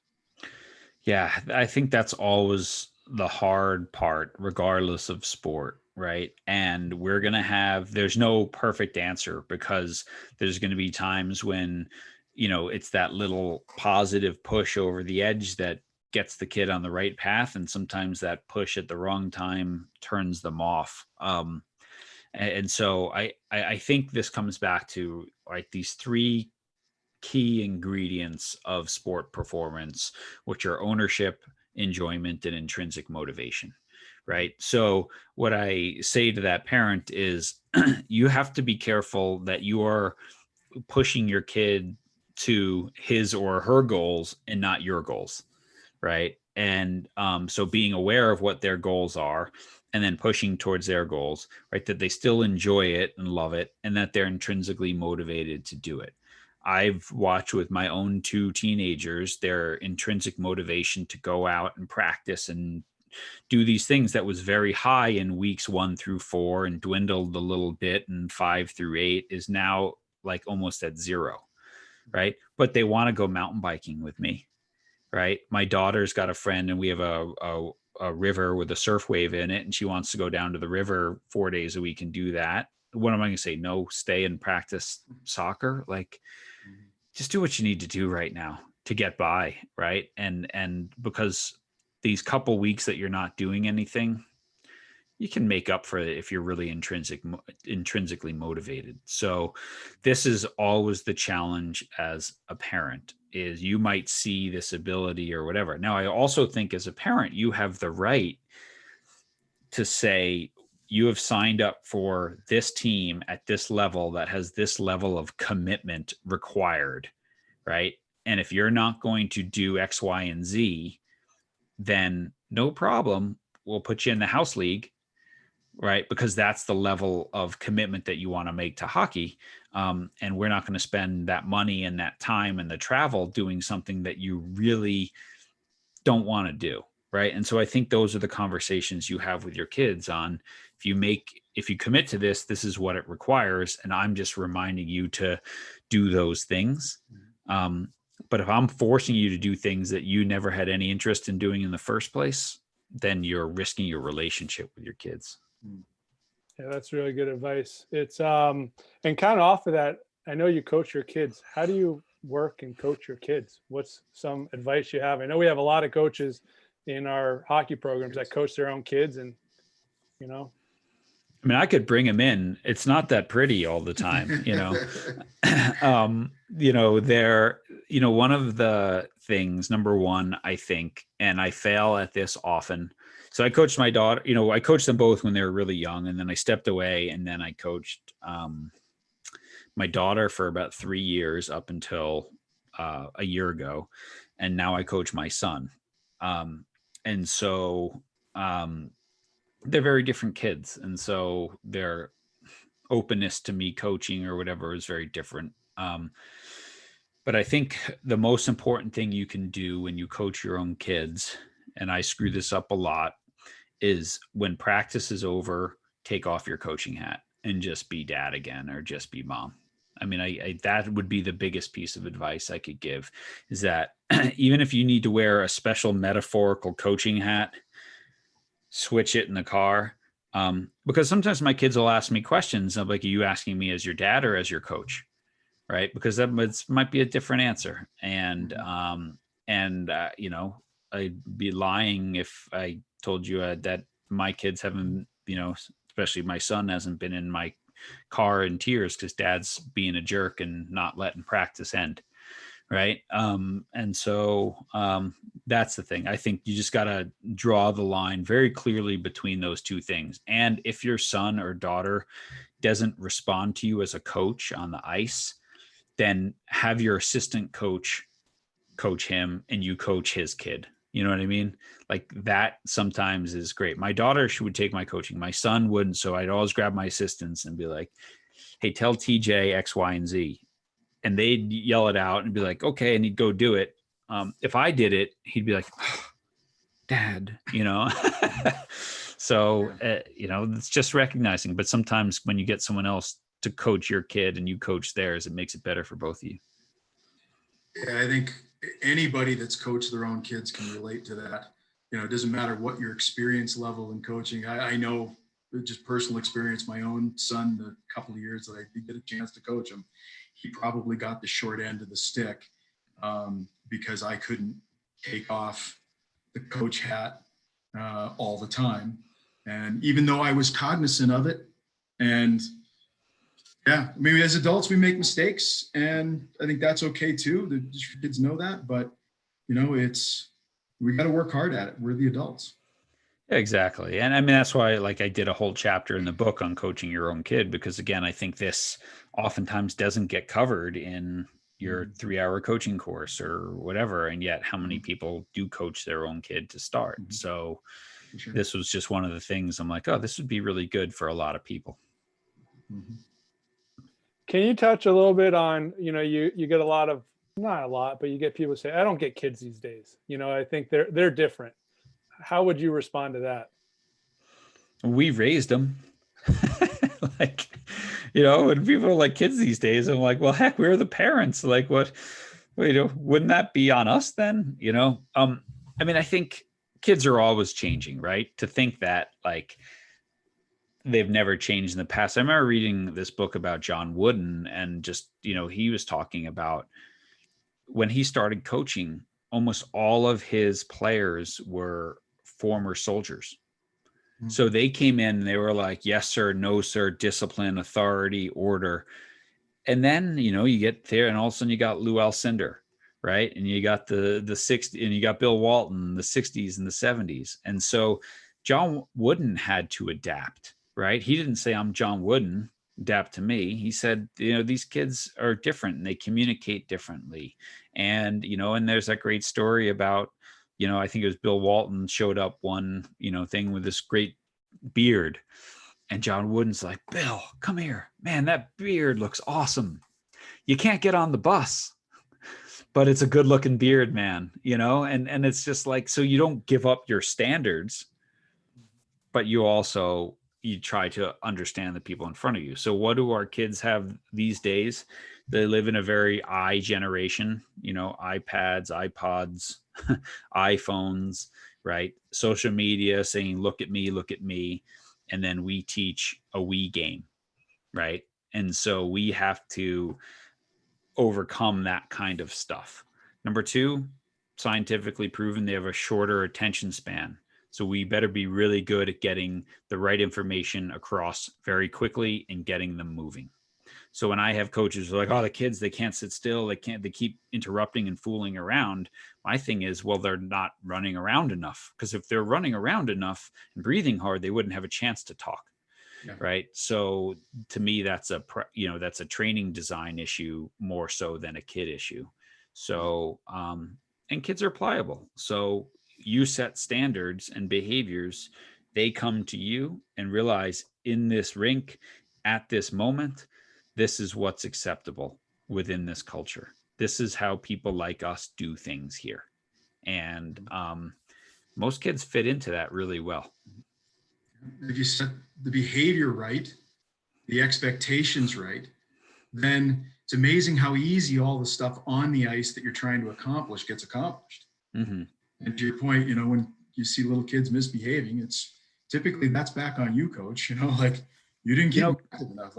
Yeah, I think that's always the hard part, regardless of sport, right? And there's no perfect answer, because there's going to be times when, it's that little positive push over the edge that gets the kid on the right path. And sometimes that push at the wrong time turns them off. And so I think this comes back to like these three key ingredients of sport performance, which are ownership, enjoyment, and intrinsic motivation. Right. So what I say to that parent is you have to be careful that you are pushing your kid to his or her goals and not your goals. Right. And so being aware of what their goals are and then pushing towards their goals, right, that they still enjoy it and love it and that they're intrinsically motivated to do it. I've watched with my own two teenagers, their intrinsic motivation to go out and practice and do these things that was very high in weeks 1 through 4 and dwindled a little bit in 5 through 8 is now like almost at 0. Right. But they want to go mountain biking with me. Right. My daughter's got a friend and we have a river with a surf wave in it, and she wants to go down to the river 4 days a week and do that. What am I going to say? No, stay and practice soccer. Like, just do what you need to do right now to get by. Right. And because these couple weeks that you're not doing anything, you can make up for it if you're really intrinsically motivated. So this is always the challenge as a parent, is you might see this ability or whatever. Now, I also think as a parent, you have the right to say, you have signed up for this team at this level that has this level of commitment required, right? And if you're not going to do X, Y, and Z, then no problem. We'll put you in the house league, right? Because that's the level of commitment that you want to make to hockey. And we're not going to spend that money and that time and the travel doing something that you really don't want to do. Right. And so I think those are the conversations you have with your kids on, if you commit to this, this is what it requires. And I'm just reminding you to do those things. But if I'm forcing you to do things that you never had any interest in doing in the first place, then you're risking your relationship with your kids. Yeah, that's really good advice. It's and kind of off of that, I know you coach your kids. How do you work and coach your kids? What's some advice you have? I know we have a lot of coaches in our hockey programs that coach their own kids, and I mean, I could bring them in. It's not that pretty all the time, one of the things, number one, I think, and I fail at this often. So I coached my daughter, I coached them both when they were really young, and then I stepped away, and then I coached my daughter for about 3 years up until a year ago. And now I coach my son. And so they're very different kids. And so their openness to me coaching or whatever is very different. But I think the most important thing you can do when you coach your own kids, and I screw this up a lot, is when practice is over, take off your coaching hat and just be dad again, or just be mom. I mean, I that would be the biggest piece of advice I could give, is that even if you need to wear a special metaphorical coaching hat, switch it in the car. Because sometimes my kids will ask me questions. I'm like, are you asking me as your dad or as your coach? Right. Because that might be a different answer. And I'd be lying if I told you that my kids haven't, especially my son hasn't been in my car in tears because dad's being a jerk and not letting practice end. Right. And so that's the thing. I think you just got to draw the line very clearly between those two things. And if your son or daughter doesn't respond to you as a coach on the ice, then have your assistant coach him and you coach his kid. You know what I mean? Like that sometimes is great. My daughter, she would take my coaching. My son wouldn't. So I'd always grab my assistants and be like, hey, tell TJ X, Y, and Z. And they'd yell it out and be like, okay. And he'd go do it. If I did it, he'd be like, oh, Dad, So, it's just recognizing. But sometimes when you get someone else to coach your kid and you coach theirs, it makes it better for both of you. Yeah, I think anybody that's coached their own kids can relate to that. It doesn't matter what your experience level in coaching. I know just personal experience, my own son, the couple of years that I did get a chance to coach him, he probably got the short end of the stick because I couldn't take off the coach hat all the time. And even though I was cognizant of it, and yeah, maybe as adults, we make mistakes, and I think that's okay too. The kids know that, but we got to work hard at it. We're the adults. Exactly. And I mean, that's why I did a whole chapter in the book on coaching your own kid, because again, I think this oftentimes doesn't get covered in your 3-hour coaching course or whatever. And yet how many people do coach their own kid to start? So Sure. This was just one of the things I'm like, oh, this would be really good for a lot of people. Mm-hmm. Can you touch a little bit on, you get a lot of, not a lot, but you get people say, I don't get kids these days. I think they're different. How would you respond to that? We raised them. When people are like kids these days, I'm like, well, heck, we're the parents. Like what, wouldn't that be on us then? I think kids are always changing, right? To think that they've never changed in the past. I remember reading this book about John Wooden, and just, he was talking about when he started coaching, almost all of his players were former soldiers. Mm-hmm. So they came in and they were like, yes, sir, no, sir, discipline, authority, order. And then, you get there and all of a sudden you got Lou Alcindor, right? And you got the 60s, and you got Bill Walton, the 60s and the 70s. And so John Wooden had to adapt, right? He didn't say, I'm John Wooden, adapt to me. He said, these kids are different and they communicate differently. And, and there's that great story about, I think it was Bill Walton showed up one, thing with this great beard. And John Wooden's like, Bill, come here, man, that beard looks awesome. You can't get on the bus, but it's a good looking beard, man, and it's just like, so you don't give up your standards, but you try to understand the people in front of you. So what do our kids have these days? They live in a very I generation, iPads, iPods, iPhones, right? Social media saying, look at me, look at me. And then we teach a we game, right? And so we have to overcome that kind of stuff. Number 2, scientifically proven, they have a shorter attention span. So we better be really good at getting the right information across very quickly and getting them moving. So when I have coaches who are like, oh, the kids, they can't sit still. They keep interrupting and fooling around. My thing is, well, they're not running around enough, because if they're running around enough and breathing hard, they wouldn't have a chance to talk. Yeah. Right. So to me, that's a training design issue more so than a kid issue. So, and kids are pliable. So you set standards and behaviors, they come to you and realize in this rink at this moment, this is what's acceptable within this culture. This is how people like us do things here. And most kids fit into that really well. If you set the behavior right, the expectations right, then it's amazing how easy all the stuff on the ice that you're trying to accomplish gets accomplished. Mm-hmm. And to your point, when you see little kids misbehaving, it's typically that's back on you, coach. You didn't get enough.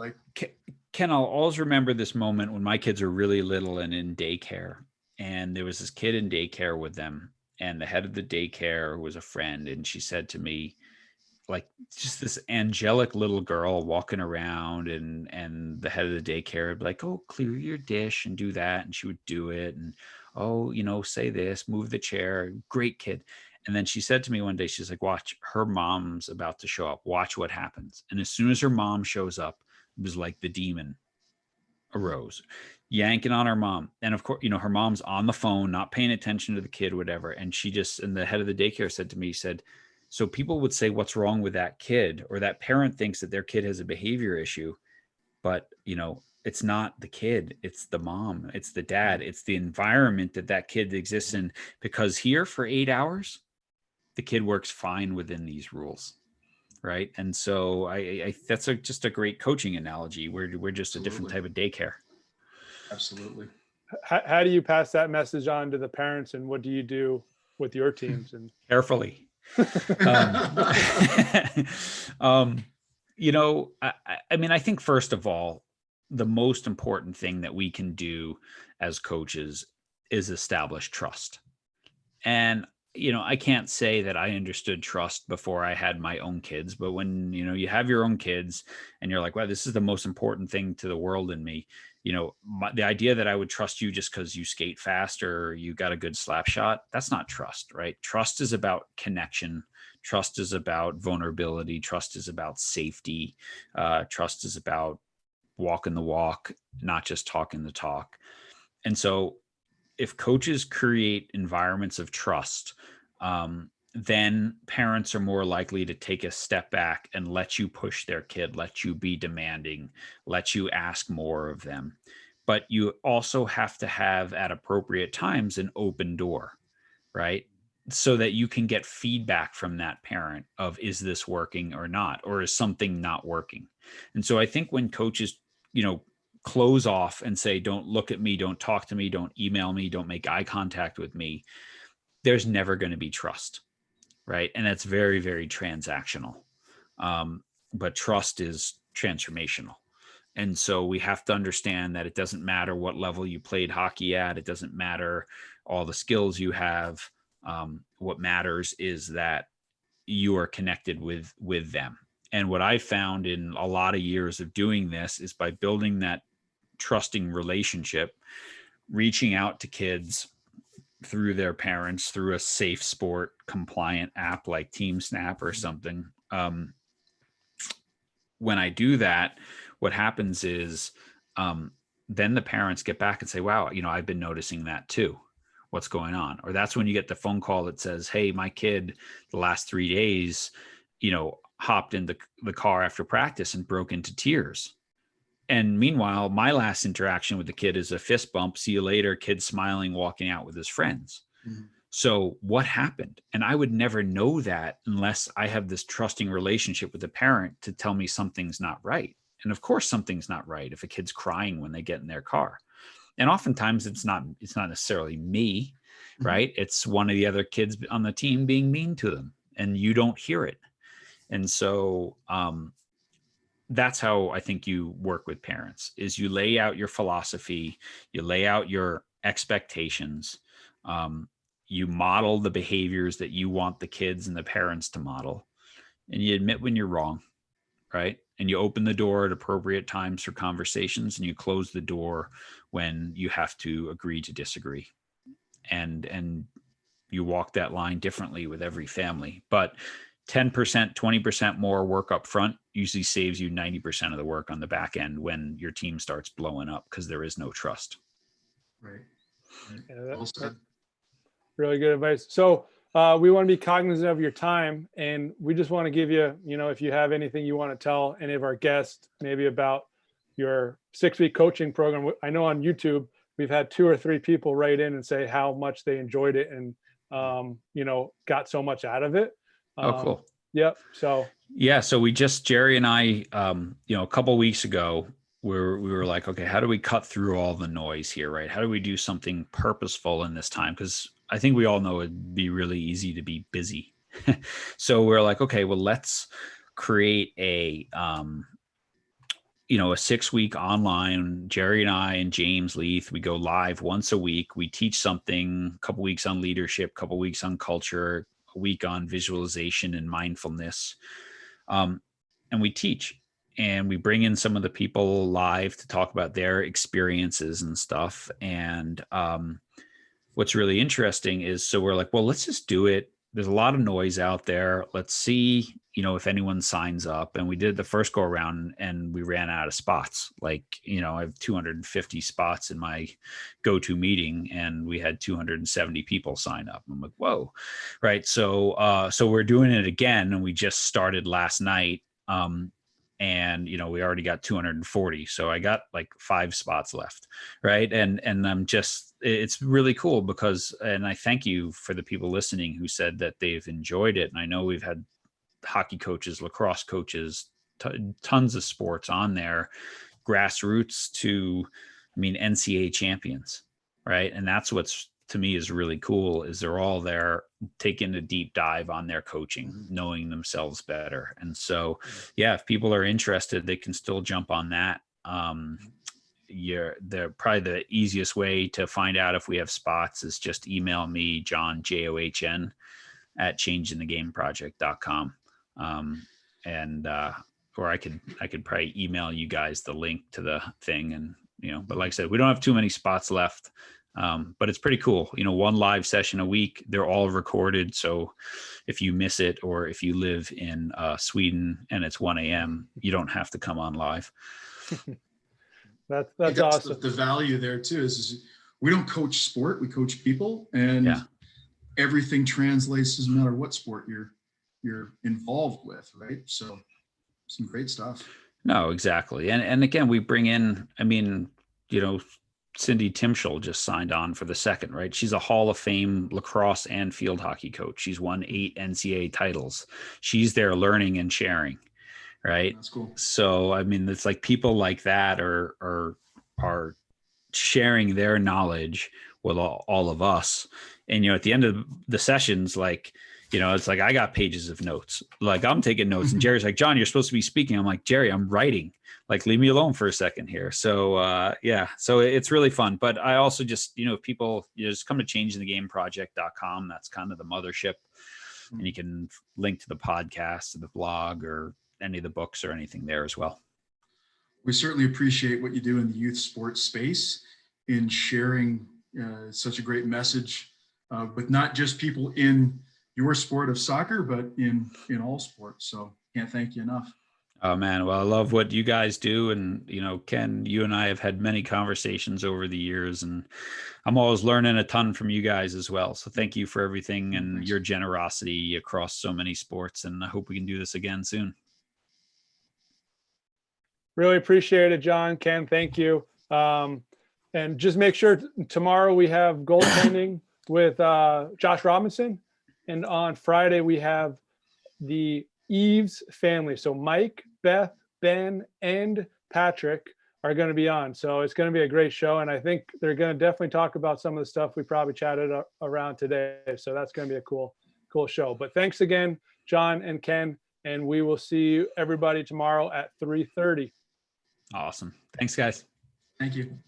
Ken, I'll always remember this moment when my kids were really little and in daycare, and there was this kid in daycare with them, and the head of the daycare was a friend, and she said to me, just this angelic little girl walking around, and the head of the daycare would be like, oh, clear your dish and do that. And she would do it. And, oh, say this, move the chair. Great kid. And then she said to me one day, she's like, watch, her mom's about to show up. Watch what happens. And as soon as her mom shows up, it was like the demon arose, yanking on her mom. And of course, her mom's on the phone, not paying attention to the kid, whatever. And and the head of the daycare said to me, he said, so people would say, what's wrong with that kid? Or that parent thinks that their kid has a behavior issue. but it's not the kid, it's the mom, it's the dad, it's the environment that kid exists in, because here for 8 hours, the kid works fine within these rules. Right. And so I that's just a great coaching analogy. We're just a different type of daycare. Absolutely. How do you pass that message on to the parents, and what do you do with your teams? And carefully. I mean, I think first of all, the most important thing that we can do as coaches is establish trust. And I can't say that I understood trust before I had my own kids, but when, you have your own kids and you're like, wow, this is the most important thing to the world in me. The idea that I would trust you just because you skate fast or you got a good slap shot, that's not trust, right? Trust is about connection. Trust is about vulnerability. Trust is about safety. Trust is about walking the walk, not just talking the talk. And so if coaches create environments of trust, then parents are more likely to take a step back and let you push their kid, let you be demanding, let you ask more of them. But you also have to have at appropriate times an open door, right? So that you can get feedback from that parent of, is this working or not? Or is something not working? And so I think when coaches, close off and say, don't look at me, don't talk to me, don't email me, don't make eye contact with me, there's never going to be trust, right? And that's very, very transactional. But trust is transformational. And so we have to understand that it doesn't matter what level you played hockey at. It doesn't matter all the skills you have. What matters is that you are connected with them. And what I found in a lot of years of doing this is by building that trusting relationship, reaching out to kids through their parents, through a safe sport compliant app like TeamSnap or something. When I do that, what happens is then the parents get back and say, wow, I've been noticing that too. What's going on? Or that's when you get the phone call that says, hey, my kid the last 3 days, hopped in the car after practice and broke into tears. And meanwhile, my last interaction with the kid is a fist bump. See you later. Kid smiling, walking out with his friends. Mm-hmm. So what happened? And I would never know that unless I have this trusting relationship with the parent to tell me something's not right. And of course, something's not right if a kid's crying when they get in their car. And oftentimes it's not necessarily me, mm-hmm. right? It's one of the other kids on the team being mean to them and you don't hear it. And so, that's how I think you work with parents, is you lay out your philosophy, you lay out your expectations, you model the behaviors that you want the kids and the parents to model, and you admit when you're wrong, right? And you open the door at appropriate times for conversations, and you close the door when you have to agree to disagree. And you walk that line differently with every family. But 10%, 20% more work up front usually saves you 90% of the work on the back end when your team starts blowing up because there is no trust. Right. Yeah, that's really good advice. So we want to be cognizant of your time, and we just want to give you, if you have anything you want to tell any of our guests, maybe about your 6-week coaching program. I know on YouTube, we've had 2 or 3 people write in and say how much they enjoyed it and, got so much out of it. Oh, cool. Yep. So we just, Jerry and I, a couple of weeks ago, we were like, okay, how do we cut through all the noise here, right? How do we do something purposeful in this time? Because I think we all know it'd be really easy to be busy. So we're like, okay, well, let's create a 6-week online. Jerry and I and James Leith, we go live once a week. We teach something, a couple weeks on leadership, a couple weeks on culture, a week on visualization and mindfulness. And we teach, and we bring in some of the people live to talk about their experiences and stuff. And what's really interesting is, so we're like, well, let's just do it. There's a lot of noise out there. Let's see, if anyone signs up. And we did the first go around and we ran out of spots. Like, I have 250 spots in my go-to meeting, and we had 270 people sign up. I'm like, whoa. Right. So we're doing it again. And we just started last night. and we already got 240, so I got like 5 spots left, right? And I'm just, it's really cool because, and I thank you for the people listening who said that they've enjoyed it. And I know we've had hockey coaches, lacrosse coaches, tons of sports on there, grassroots to, NCAA champions, right? And that's what's, to me, is really cool, is they're all there taking a deep dive on their coaching, knowing themselves better. And so, yeah, if people are interested, they can still jump on that. They're probably the easiest way to find out if we have spots is just email me, John, JOHN, at changingthegameproject.com. Or I could probably email you guys the link to the thing. And, but like I said, we don't have too many spots left. But it's pretty cool. 1 live session a week. They're all recorded. So if you miss it, or if you live in Sweden and it's 1 a.m., you don't have to come on live. That's awesome. The value there too is we don't coach sport, we coach people, and everything translates, doesn't matter what sport you're involved with, right? So some great stuff. No, exactly. And again, we bring in, Cindy Timschel just signed on for the 2nd, right? She's a Hall of Fame lacrosse and field hockey coach. She's won 8 NCAA titles. She's there learning and sharing, right? That's cool. So, it's like people like that are sharing their knowledge with all of us. And, at the end of the sessions, like, it's like, I got pages of notes, like I'm taking notes, and Jerry's like, John, you're supposed to be speaking. I'm like, Jerry, I'm writing, like, leave me alone for a second here. So, so it's really fun. But I also just, if people, just come to changingthegameproject.com. That's kind of the mothership. And you can link to the podcast, the blog, or any of the books or anything there as well. We certainly appreciate what you do in the youth sports space in sharing such a great message with not just people in your sport of soccer, but in all sports. So can't thank you enough. Oh man. Well, I love what you guys do. And, Ken, you and I have had many conversations over the years, and I'm always learning a ton from you guys as well. So thank you for everything and your generosity across so many sports. And I hope we can do this again soon. Really appreciate it, John. Ken, thank you. And just make sure tomorrow we have goaltending with Josh Robinson. And on Friday, we have the Eves family. So Mike, Beth, Ben, and Patrick are going to be on. So it's going to be a great show. And I think they're going to definitely talk about some of the stuff we probably chatted around today. So that's going to be a cool show. But thanks again, John and Ken. And we will see everybody tomorrow at 3:30. Awesome. Thanks, guys. Thank you.